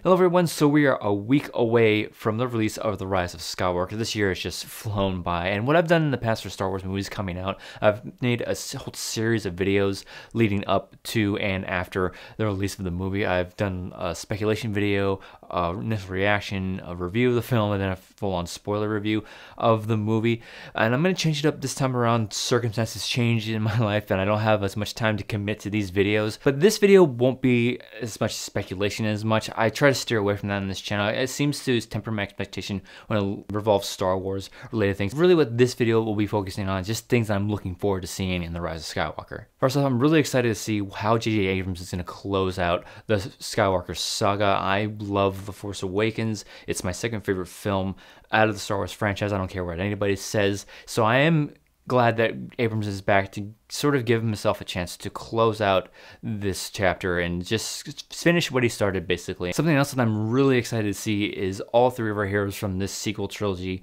Hello everyone, so we are a week away from the release of The Rise of Skywalker. This year has just flown by, and what I've done in the past for Star Wars movies coming out, I've made a whole series of videos leading up to and after the release of the movie. I've done a speculation video, initial reaction, a review of the film, and then a full-on spoiler review of the movie. And I'm going to change it up this time around. Circumstances changed in my life, and I don't have as much time to commit to these videos. But this video won't be as much speculation as much. I try to steer away from that on this channel. It seems to temper my expectation when it revolves Star Wars related things. Really what this video will be focusing on is just things that I'm looking forward to seeing in The Rise of Skywalker. First off, I'm really excited to see how J.J. Abrams is going to close out the Skywalker saga. I love The Force Awakens. It's my second favorite film out of the Star Wars franchise. I don't care what anybody says. So I am glad that Abrams is back to sort of give himself a chance to close out this chapter and just finish what he started, basically. Something else that I'm really excited to see is all three of our heroes from this sequel trilogy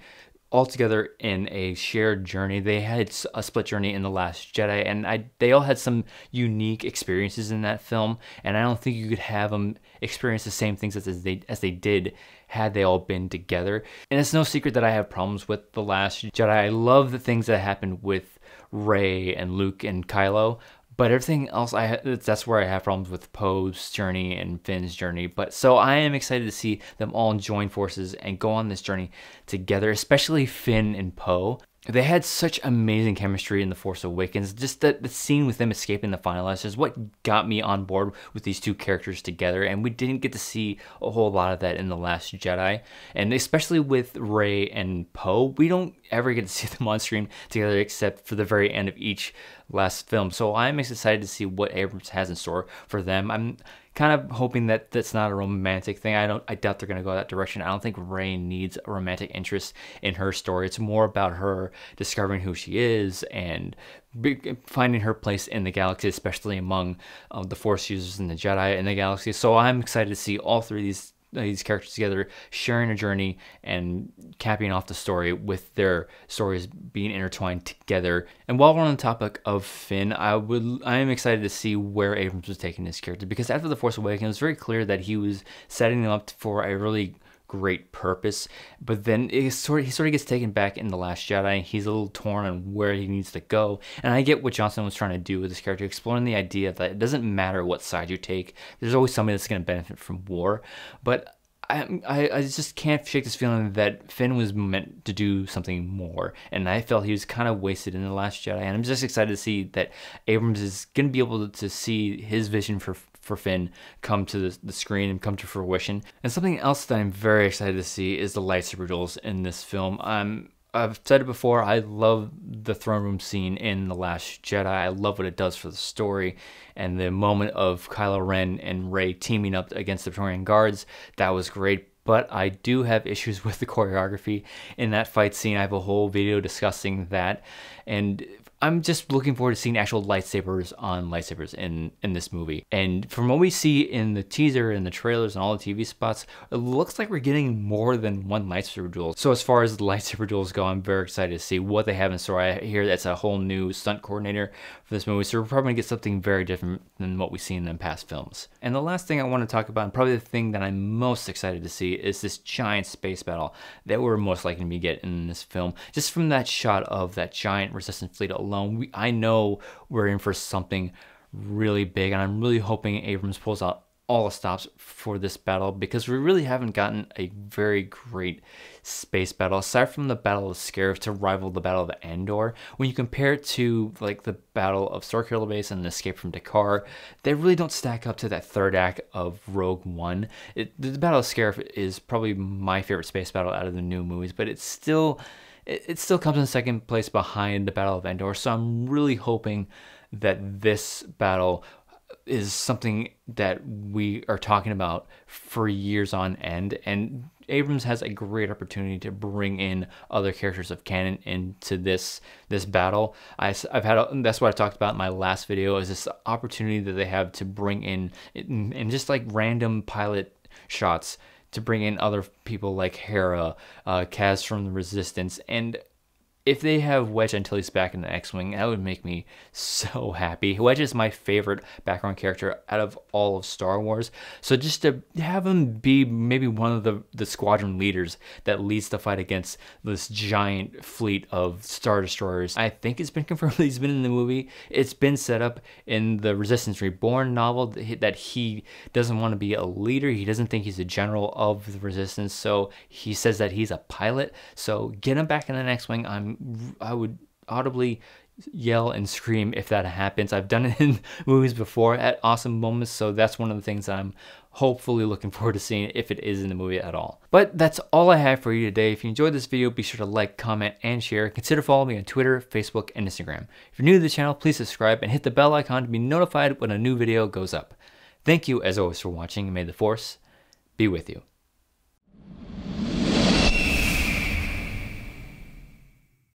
all together in a shared journey. They had a split journey in The Last Jedi, and they all had some unique experiences in that film, and I don't think you could have them experience the same things as they did had they all been together. And it's no secret that I have problems with The Last Jedi. I love the things that happened with Rey and Luke and Kylo, but everything else, that's where I have problems with Poe's journey and Finn's journey. But so I am excited to see them all join forces and go on this journey together, especially Finn and Poe. They had such amazing chemistry in The Force Awakens. Just the scene with them escaping the finalists is what got me on board with these two characters together, and we didn't get to see a whole lot of that in The Last Jedi. And especially with Rey and Poe, we don't ever get to see them on screen together except for the very end of each last film. So I'm excited to see what Abrams has in store for them. I'm kind of hoping that that's not a romantic thing. I doubt they're going to go that direction. I don't think Rey needs a romantic interest in her story. It's more about her discovering who she is and finding her place in the galaxy, especially among the Force users and the Jedi in the galaxy. So I'm excited to see all three of these characters together, sharing a journey and capping off the story with their stories being intertwined together. And while we're on the topic of Finn, I am excited to see where Abrams was taking this character, because after The Force Awakens, it was very clear that he was setting him up for a really great purpose, but then he sort of gets taken back in The Last Jedi. He's a little torn on where he needs to go, and I get what Johnson was trying to do with this character, exploring the idea that it doesn't matter what side you take, there's always somebody that's going to benefit from war. But I just can't shake this feeling that Finn was meant to do something more, and I felt he was kind of wasted in The Last Jedi, and I'm just excited to see that Abrams is going to be able to see his vision for Finn come to the screen and come to fruition. And something else that I'm very excited to see is the lightsaber duels in this film. I've said it before, I love the throne room scene in The Last Jedi. I love what it does for the story, and the moment of Kylo Ren and Rey teaming up against the Praetorian Guards, that was great. But I do have issues with the choreography in that fight scene. I have a whole video discussing that, and I'm just looking forward to seeing actual lightsabers on lightsabers in this movie. And from what we see in the teaser and the trailers and all the TV spots, it looks like we're getting more than one lightsaber duel. So as far as the lightsaber duels go, I'm very excited to see what they have in store. I hear that's a whole new stunt coordinator for this movie, so we're probably gonna get something very different than what we've seen in past films. And the last thing I want to talk about, and probably the thing that I'm most excited to see, is this giant space battle that we're most likely to be getting in this film. Just from that shot of that giant resistance fleet alone, I know we're in for something really big, and I'm really hoping Abrams pulls out all the stops for this battle, because we really haven't gotten a very great space battle aside from the Battle of Scarif to rival the Battle of Endor. When you compare it to like the Battle of Starkiller Base and the Escape from Dakar, they really don't stack up to that third act of Rogue One. The Battle of Scarif is probably my favorite space battle out of the new movies, but it still comes in second place behind the Battle of Endor. So I'm really hoping that this battle is something that we are talking about for years on end, and Abrams has a great opportunity to bring in other characters of canon into this battle. That's what I talked about in my last video, is this opportunity that they have to bring in just like random pilot shots, to bring in other people like Hera, Kaz from the Resistance, and if they have Wedge until he's back in the X-Wing, that would make me so happy. Wedge is my favorite background character out of all of Star Wars. So just to have him be maybe one of the squadron leaders that leads the fight against this giant fleet of Star Destroyers. I think it's been confirmed that he's been in the movie. It's been set up in the Resistance Reborn novel that he doesn't want to be a leader. He doesn't think he's a general of the Resistance. So he says that he's a pilot. So get him back in the X-Wing. I would audibly yell and scream if that happens. I've done it in movies before at awesome moments, so that's one of the things I'm hopefully looking forward to seeing if it is in the movie at all. But that's all I have for you today. If you enjoyed this video, be sure to like, comment, and share. Consider following me on Twitter, Facebook, and Instagram. If you're new to the channel, please subscribe and hit the bell icon to be notified when a new video goes up. Thank you as always for watching, and may the Force be with you.